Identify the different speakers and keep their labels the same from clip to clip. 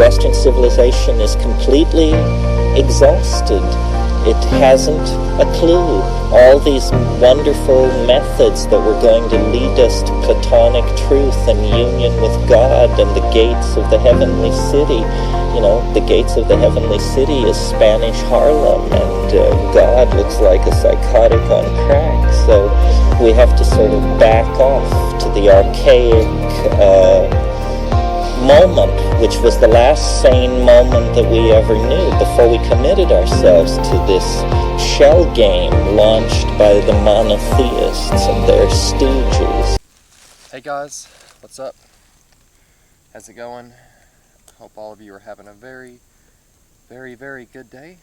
Speaker 1: Western civilization is completely exhausted. It hasn't a clue. All these wonderful methods that were going to lead us to Platonic truth and union with God and the gates of the heavenly city. You know, the gates of the heavenly city is Spanish Harlem, and God looks like a psychotic on crack. So we have to sort of back off to the archaic moment, which was the last sane moment that we ever knew before we committed ourselves to this shell game launched by the monotheists and their stooges.
Speaker 2: Hey guys, what's up? How's it going? Hope all of you are having a very, very, very good day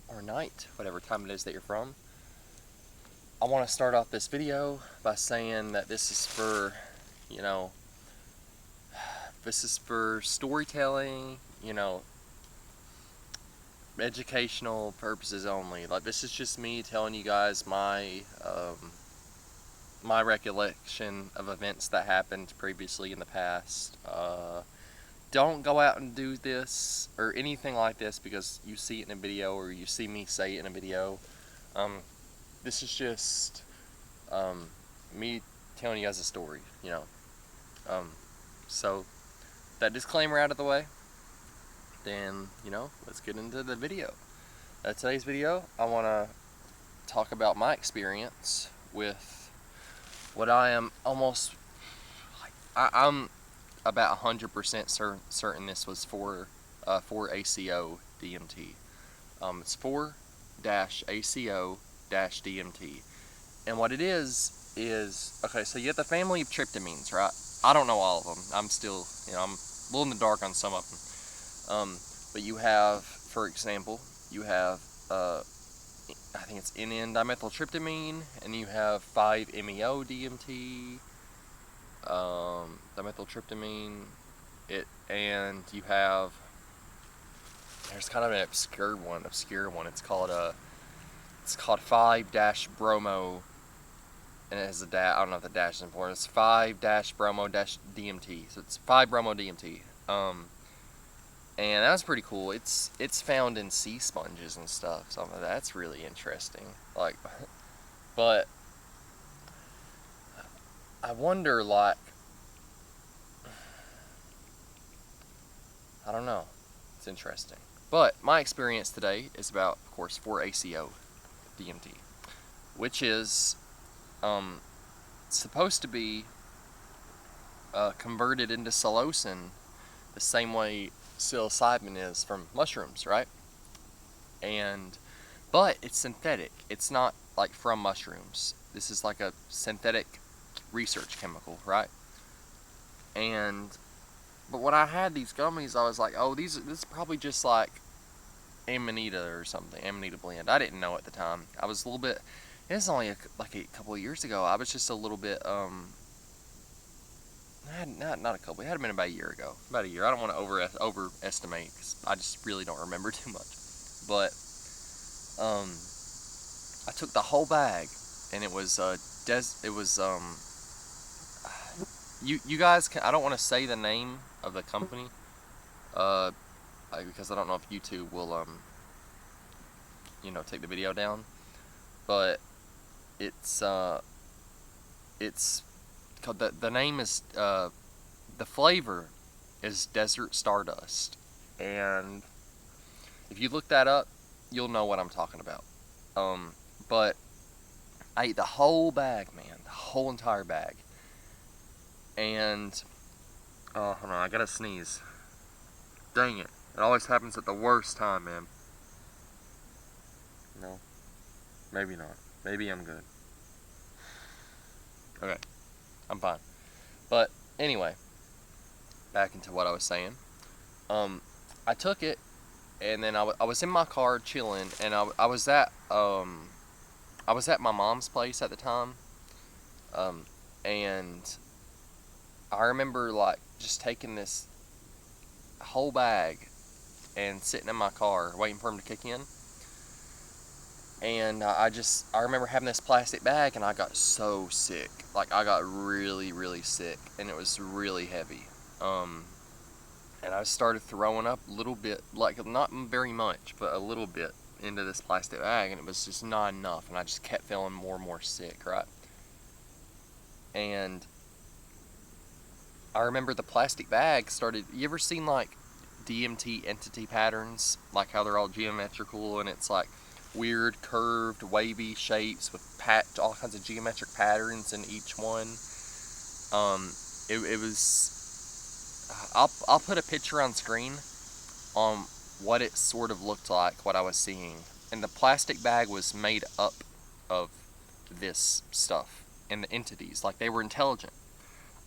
Speaker 2: or night, whatever time it is that you're from. I want to start off this video by saying that this is for, this is for storytelling, educational purposes only. Like, this is just me telling you guys my my recollection of events that happened previously in the past. Don't go out and do this or anything like this because you see it in a video or you see me say it in a video. This is just me telling you guys a story, so that disclaimer out of the way, then, let's get into the video. Today's video, I want to talk about my experience with what I am almost, I'm about 100% certain this was for ACO DMT. It's 4-ACO-DMT. And what it is, okay, so you have the family of tryptamines, right? I don't know all of them. I'm still, I'm a little in the dark on some of them. But you have, for example, you have, I think it's N,N-dimethyltryptamine, and you have 5-MeO-DMT, dimethyltryptamine, and you have, there's kind of an obscure one. It's called 5-bromo, and it has a dash. I don't know if the dash is important. It's 5-bromo-DMT. So it's 5-bromo-DMT. And that's pretty cool. It's found in sea sponges and stuff. So that's really interesting. But I wonder, I don't know. It's interesting. But my experience today is about, of course, 4-ACO DMT, which is supposed to be converted into psilocin the same way psilocybin is from mushrooms, right? But it's synthetic. It's not like from mushrooms. This is like a synthetic research chemical, right? But when I had these gummies, I was like, oh, this is probably just like Amanita or something, Amanita blend. I didn't know at the time. I was a little bit, it was only a couple of years ago. I was just a little bit, not a couple, it had been about a year ago. About a year. I don't want to overestimate because I just really don't remember too much. But, I took the whole bag and it was, you guys can, I don't want to say the name of the company, because I don't know if YouTube will, take the video down, but it's called, the name is, the flavor is Desert Stardust, and if you look that up, you'll know what I'm talking about. But I ate the whole bag, man, the whole entire bag, and, oh, hold on, I gotta sneeze. Dang it. It always happens at the worst time, man. No. Maybe not. Maybe I'm good. Okay. I'm fine. But, anyway. Back into what I was saying. I took it, and then I was in my car chilling, and I was at my mom's place at the time. And I remember, just taking this whole bag and sitting in my car waiting for him to kick in, and I remember having this plastic bag, and I got so sick. I got really, really sick, and it was really heavy. and I started throwing up a little bit, like not very much, but a little bit into this plastic bag, and it was just not enough, and I just kept feeling more and more sick, right? And I remember the plastic bag started, you ever seen like DMT entity patterns, like how they're all geometrical and it's like weird curved wavy shapes with all kinds of geometric patterns in each one? It was, I'll put a picture on screen on what it sort of looked like, what I was seeing. And the plastic bag was made up of this stuff and the entities, like they were intelligent.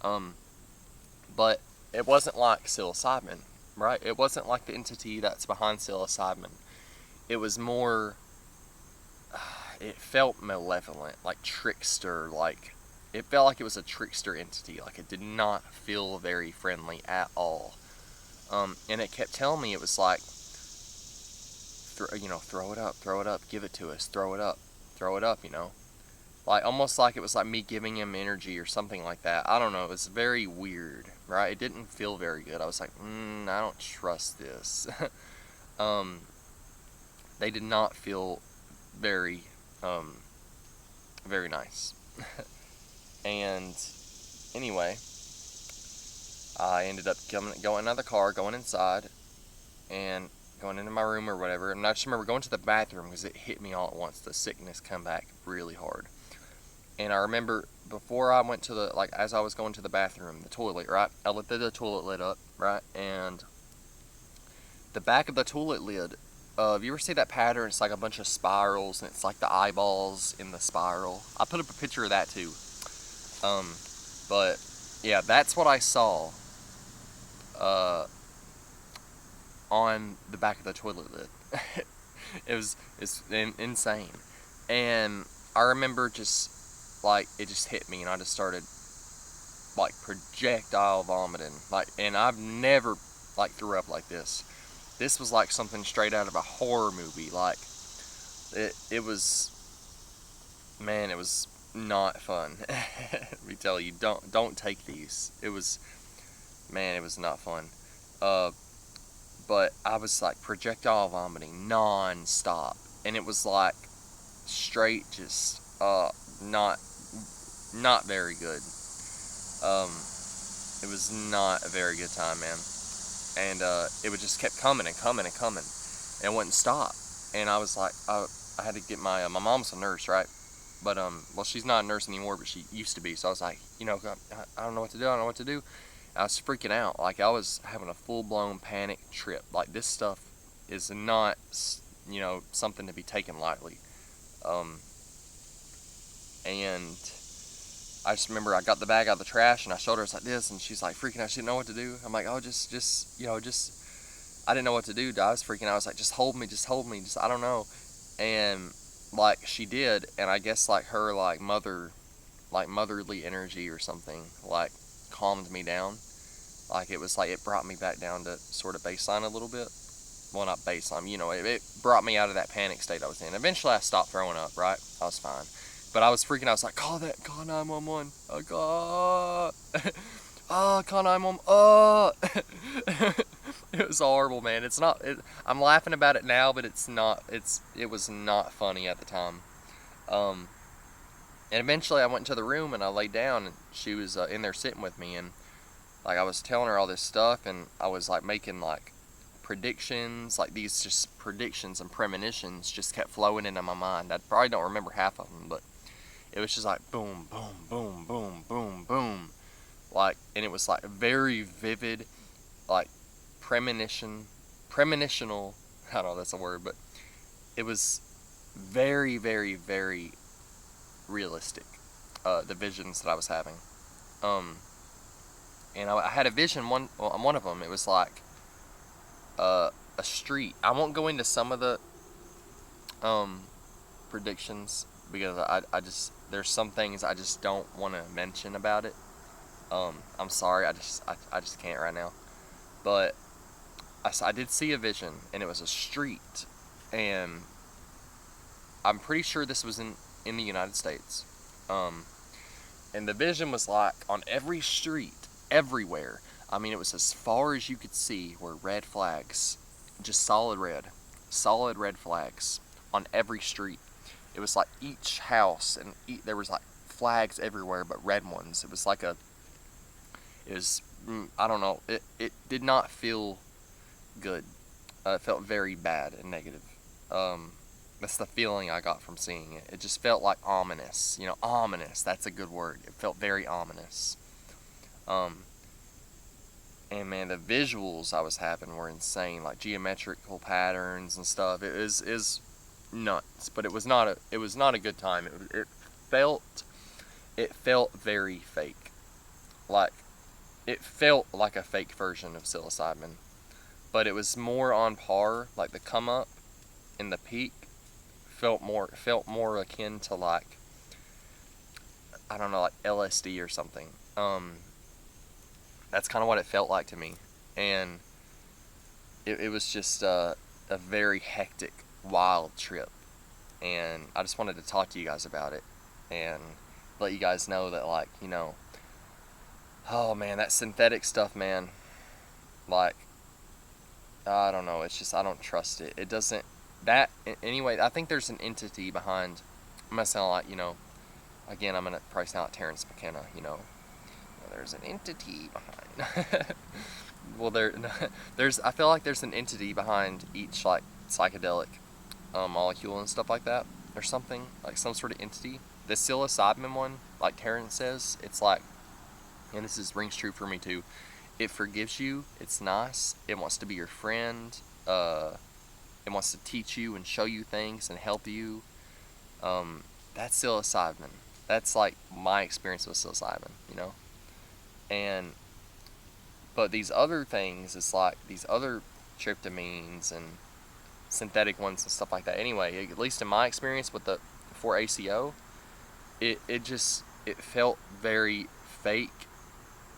Speaker 2: But it wasn't like psilocybin, right? It wasn't like the entity that's behind psilocybin. It was more, it felt malevolent, like trickster, like it felt like it was a trickster entity. Like it did not feel very friendly at all. And it kept telling me, it was like, throw it up, give it to us, throw it up, like almost like it was like me giving him energy or something like that. I don't know. It was very weird, right? It didn't feel very good. I was like, I don't trust this. They did not feel very, very nice. And anyway, I ended up going out of the car, going inside, and going into my room or whatever. And I just remember going to the bathroom because it hit me all at once. The sickness come back really hard. And I remember before I went to as I was going to the bathroom, the toilet, right? I lifted the toilet lid up, right? And the back of the toilet lid, you ever see that pattern? It's like a bunch of spirals, and it's like the eyeballs in the spiral. I put up a picture of that too. But yeah, that's what I saw on the back of the toilet lid. It's insane. And I remember just, like, it just hit me, and I just started, like, projectile vomiting. Like, and I've never, like, threw up like this. This was like something straight out of a horror movie. Like, it was, man, it was not fun. Let me tell you, don't take these. It was not fun. But I was like projectile vomiting non-stop, and it was like straight just not very good. It was not a very good time, man. And it would just kept coming and coming and coming, and it wouldn't stop. And I was like, I had to get my mom's a nurse, right? But well, she's not a nurse anymore, but she used to be. So I was like, I don't know what to do. I don't know what to do. I was freaking out. Like, I was having a full-blown panic trip. Like, this stuff is not, something to be taken lightly. And I just remember I got the bag out of the trash, and I showed her, it's like this, and she's like freaking out. She didn't know what to do. I'm like, oh, just I didn't know what to do. I was freaking out. I was like, just hold me, I don't know. And like, she did, and I guess like her motherly energy or something, like, calmed me down. Like, it was like it brought me back down to sort of baseline a little bit. Well, not baseline, it brought me out of that panic state I was in. Eventually I stopped throwing up, right? I was fine. But I was freaking out. I was like, call 911. Oh, God. Call 911. It was horrible, man. I'm laughing about it now, but it was not funny at the time. And eventually I went into the room and I laid down, and she was in there sitting with me, and like, I was telling her all this stuff, and I was like making like predictions, like these just predictions and premonitions just kept flowing into my mind. I probably don't remember half of them, but it was just like boom, boom, boom, boom, boom, boom, like, and it was like very vivid, like premonitional, I don't know if that's a word, but it was very, very, very realistic, the visions that I was having. And I had a vision, on one of them, it was like a street. I won't go into some of the predictions, because I just, there's some things I just don't want to mention about it. I'm sorry, I just can't right now. But I did see a vision, and it was a street, and I'm pretty sure this was in the United States. And the vision was like, on every street, everywhere, I mean, it was as far as you could see were red flags, just solid red flags on every street. It was like each house, and there was like flags everywhere, but red ones. It was like it was, I don't know, it did not feel good. It felt very bad and negative. That's the feeling I got from seeing it. It just felt like ominous. Ominous. That's a good word. It felt very ominous. And man, the visuals I was having were insane, like geometrical patterns and stuff. It is nuts, but it was not a good time. It felt very fake. Like it felt like a fake version of psilocybin, but it was more on par. Like the come up and the peak felt more akin to, like, I don't know, like LSD or something. That's kind of what it felt like to me, and it was just a very hectic, wild trip, and I just wanted to talk to you guys about it and let you guys know that, like, oh man, that synthetic stuff, man, like, I don't know, it's just, I don't trust it. It doesn't, anyway, I think there's an entity behind, I'm gonna sound like, again, I'm gonna probably sound like Terence McKenna, there's an entity behind. Well, I feel like there's an entity behind each, like, psychedelic molecule and stuff like that, or something, like some sort of entity. The psilocybin one, like Terence says, it's like, and rings true for me too, it forgives you, it's nice, it wants to be your friend, it wants to teach you and show you things and help you. That's psilocybin. That's like my experience with psilocybin, but these other things, it's like these other tryptamines and synthetic ones and stuff like that. Anyway, at least in my experience with the 4-ACO, it felt very fake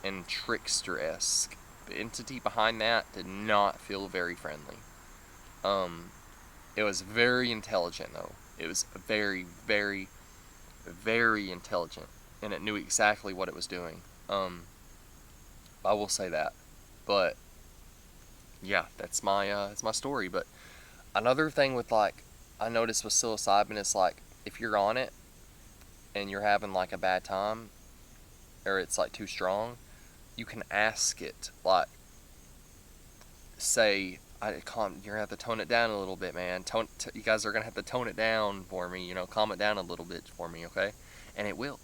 Speaker 2: and trickster-esque. The entity behind that did not feel very friendly. It was very intelligent though. It was very, very, very intelligent, and it knew exactly what it was doing. I will say that. But yeah, that's my story. But another thing with, like, I noticed with psilocybin is, like, if you're on it and you're having like a bad time, or it's like too strong, you can ask it, like, say, you're gonna have to tone it down a little bit, man. You guys are gonna have to tone it down for me, calm it down a little bit for me, okay? And it will.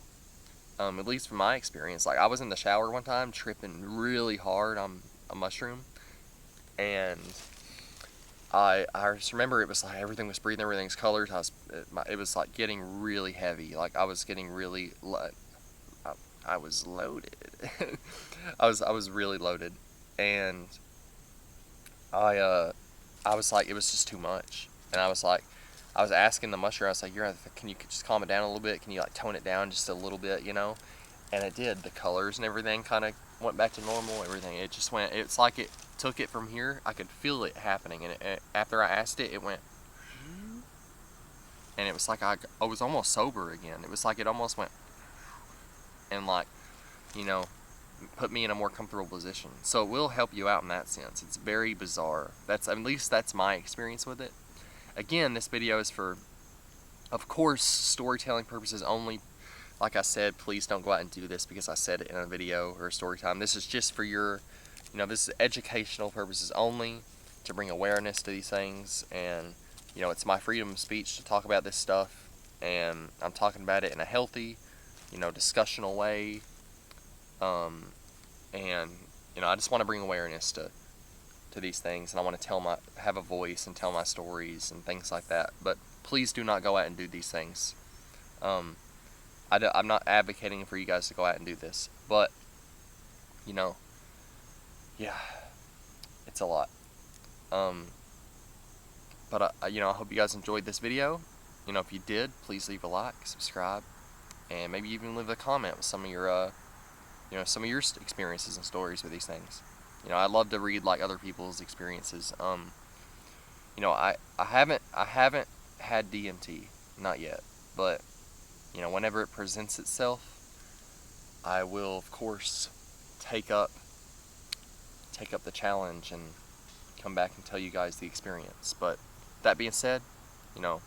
Speaker 2: At least from my experience, like, I was in the shower one time tripping really hard on a mushroom, and I just remember it was like everything was breathing, everything's colored. It was like getting really heavy. Like I was getting really, I was loaded. I was really loaded, and I was like, it was just too much, and I was asking the mushroom, I was like, can you just calm it down a little bit? Can you, like, tone it down just a little bit, And it did. The colors and everything kind of went back to normal. Everything. It just went. It's like it took it from here. I could feel it happening, and after I asked it, it went. And it was like I was almost sober again. It was like it almost went, and, like, put me in a more comfortable position. So it will help you out in that sense. It's very bizarre. At least that's my experience with it. Again, this video is for, of course, storytelling purposes only. Like I said, please don't go out and do this because I said it in a video or a story time. This is just for your, this is educational purposes only, to bring awareness to these things. And, it's my freedom of speech to talk about this stuff. And I'm talking about it in a healthy, discussional way. And, I just want to bring awareness to these things, and I want to have a voice and tell my stories and things like that. But please do not go out and do these things. I'm not advocating for you guys to go out and do this, but yeah, it's a lot. But I hope you guys enjoyed this video. If you did, please leave a like, subscribe, and maybe even leave a comment with some of your experiences and stories with these things. I love to read, like, other people's experiences. I haven't had DMT, not yet, but whenever it presents itself, I will, of course, take up take up the challenge and come back and tell you guys the experience. But that being said, you know,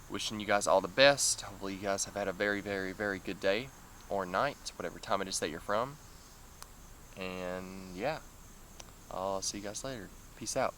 Speaker 2: wishing you guys all the best. Hopefully you guys have had a very, very, very good day or night, whatever time it is that you're from. And yeah, I'll see you guys later. Peace out.